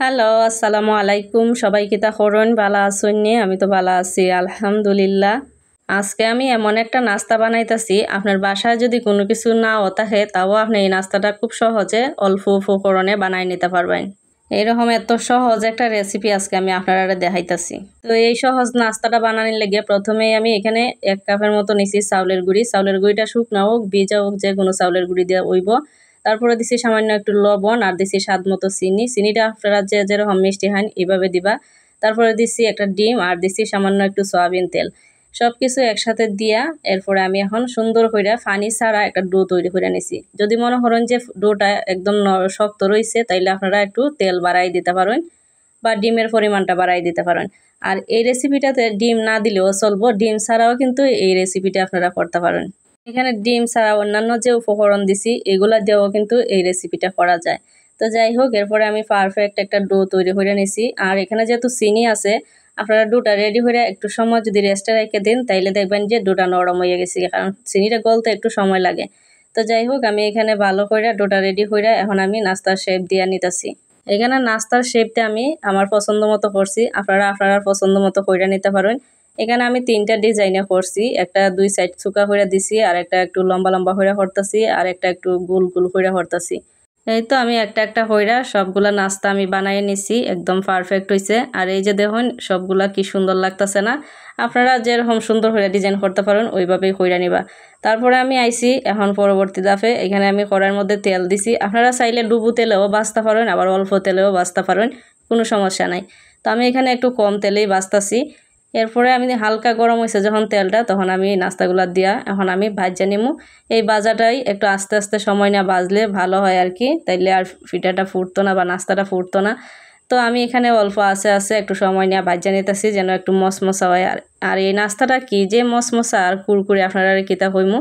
Hello, আসসালামু আলাইকুম। সবাই কিতা করুন, ভালো আছেন নি? আমি তো ভালো আছি আলহামদুলিল্লাহ। আজকে আমি এমন একটা নাস্তা বানাইতেছি, আপনার বাসায় যদি কোনো কিছু নাও থাকে তাও আপনি এই নাস্তাটা খুব সহজে অল্প উপকরণে বানাই নিতে পারবেন। এইরকম এত সহজ একটা রেসিপি আজকে আমি আপনারা দেখাইতেছি। তো এই সহজ নাস্তাটা বানানোর লেগে প্রথমেই আমি এখানে 1 কাপের মতো নিছি চাউলের গুঁড়ি। চাউলের গুঁড়িটা শুকনা হোক, ভিজা হোক, যে কোনো চাউলের গুঁড়ি দিয়ে হইব। তারপরে দিছি সামান্য একটু লবণ আর দিছি স্বাদ মতো চিনি। চিনিটা আপনারা যে যেরকম মিষ্টি খান এভাবে দিবা। তারপরে দিছি একটা ডিম আর দিছি সামান্য একটু সয়াবিন তেল। সবকিছু একসাথে দিয়া এরপরে আমি এখন সুন্দর করে পানি ছাড়া একটা ডো তৈরি করে নিছি। যদি মনে করেন যে ডোটা একদম শক্ত রয়েছে তাইলে আপনারা একটু তেল বাড়াই দিতে পারেন বা ডিমের পরিমাণটা বাড়াই দিতে পারেন। আর এই রেসিপিটাতে ডিম না দিলেও চলবো, ডিম ছাড়াও কিন্তু এই রেসিপিটা আপনারা করতে পারেন। এখানে ডিম ছাড়া অন্যান্য যে উপকরণ দিছি এগুলা দিয়েও কিন্তু এই রেসিপিটা করা যায়। তো যাই হোক, এরপরে আমি পারফেক্ট একটা ডো তৈরি করে নিছি। আর এখানে যেহেতু চিনি আছে, আপনারা ডোটা রেডি করে একটু সময় যদি রেস্টে রেখে দিন তাইলে দেখবেন যে ডোটা নরম হয়ে গেছে, কারণ চিনিটা গলতে একটু সময় লাগে। তো যাই হোক, আমি এখানে ভালো করে ডোটা রেডি করে এখন আমি নাস্তার শেপ দিয়ে নিতেছি। এখানে নাস্তার শেপটা আমি আমার পছন্দ মতো করছি, আপনারা আপনার পছন্দ মতো করে নিতে পারেন। এখানে আমি 3টা ডিজাইনে করছি, একটা 2 সাইড চুকা করে দিছি, আর একটা একটু লম্বা লম্বা করে করতেছি, আর একটা একটু গোল গোল করে করতেছি। এই তো আমি একটা একটা হইরা সবগুলা নাস্তা আমি বানাই নিছি, একদম পারফেক্ট হইছে। আর এই যে দেখুন সবগুলা কি সুন্দর লাগতেছে না? আপনারা যেরকম সুন্দর হইরা ডিজাইন করতে পারেন ওইভাবেই হইরা নিবা। তারপরে আমি আইছি এখন পরবর্তী ধাপে। এখানে আমি কড়াইয়ের মধ্যে তেল দিছি, আপনারা চাইলে ডুবু তেলেও ভাজতে পারেন, আবার অল্প তেলেও ভাজতে পারেন, কোনো সমস্যা নাই। তো আমি এখানে একটু কম তেলেই ভাজতাছি। এরপরে আমি হালকা গরম হয়েছে যখন তেলটা, তখন আমি নাস্তাগুলা দিয়া এখন আমি ভাজা নিমু। এই ভাজাটাই একটু আস্তে আস্তে সময় না ভাজলে ভালো হয় আর কি, তাইলে আর পিঠাটা ফুটতো না বা নাস্তাটা ফুটতো না। তো আমি এখানে অল্প আছে একটু সময় নিয়ে ভাজা নিতেছি যেন একটু মশমশা হয়। আর এই নাস্তাটা কি যে মশমশা আর কুরকুরে, আপনারা কিতা কইমু,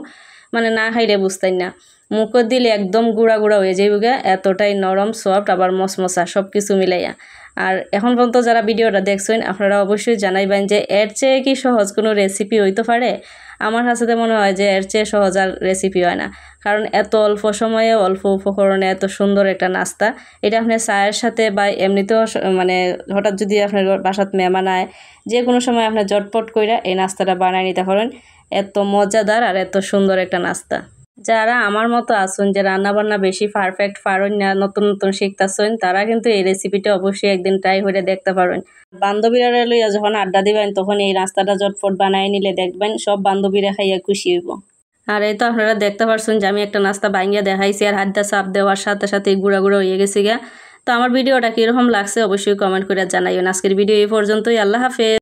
মানে না খাইলে বুঝতেন না। মুখে দিলে একদম গুঁড়া গুঁড়া হয়ে যাইবে, এতটাই নরম সফট আবার মশমশা সব কিছু মিলাইয়া। আর এখন পর্যন্ত যারা ভিডিওটা দেখছেন আপনারা অবশ্যই জানাইবেন যে এর চেয়ে কি সহজ কোনো রেসিপি হইতে পারে। আমার কাছে মনে হয় যে এর চেয়ে সহজ আর রেসিপি হয় না, কারণ এত অল্প সময়ে অল্প উপকরণে এত সুন্দর একটা নাস্তা। এটা আপনি চায়ের সাথে বা এমনিতেও মানে হঠাৎ যদি আপনার বাসাত মেহমান আয়, যে কোনো সময় আপনি জটপট কইরা এই নাস্তাটা বানায় নিতে পারেন। এত মজাদার আর এত সুন্দর একটা নাস্তা। যারা আমার মতো আছেন যে রান্নাবান্না বেশি পারফেক্ট পারেন না, নতুন নতুন শিখতেছেন, তারা কিন্তু এই রেসিপিটা অবশ্যই একদিন ট্রাই করে দেখতে পারেন। বান্ধবীরা লইয়া যখন আড্ডা দিবেন তখন এই নাস্তাটা জটফট বানাই নিলে দেখবেন সব বান্ধবীরা খাইয়া খুশি হইব। আর এই তো আপনারা দেখতে পারছেন যে আমি একটা নাস্তা বাঙ্গিয়া দেখাইছি, আর হাত দিয়ে চাপ দেওয়ার সাথে সাথে গুঁড়া গুঁড়া হয়ে গেছে গা। তো আমার ভিডিওটা কীরকম লাগছে অবশ্যই কমেন্ট করে জানাইবেন। আজকের ভিডিও এই পর্যন্তই। আল্লাহ হাফেজ।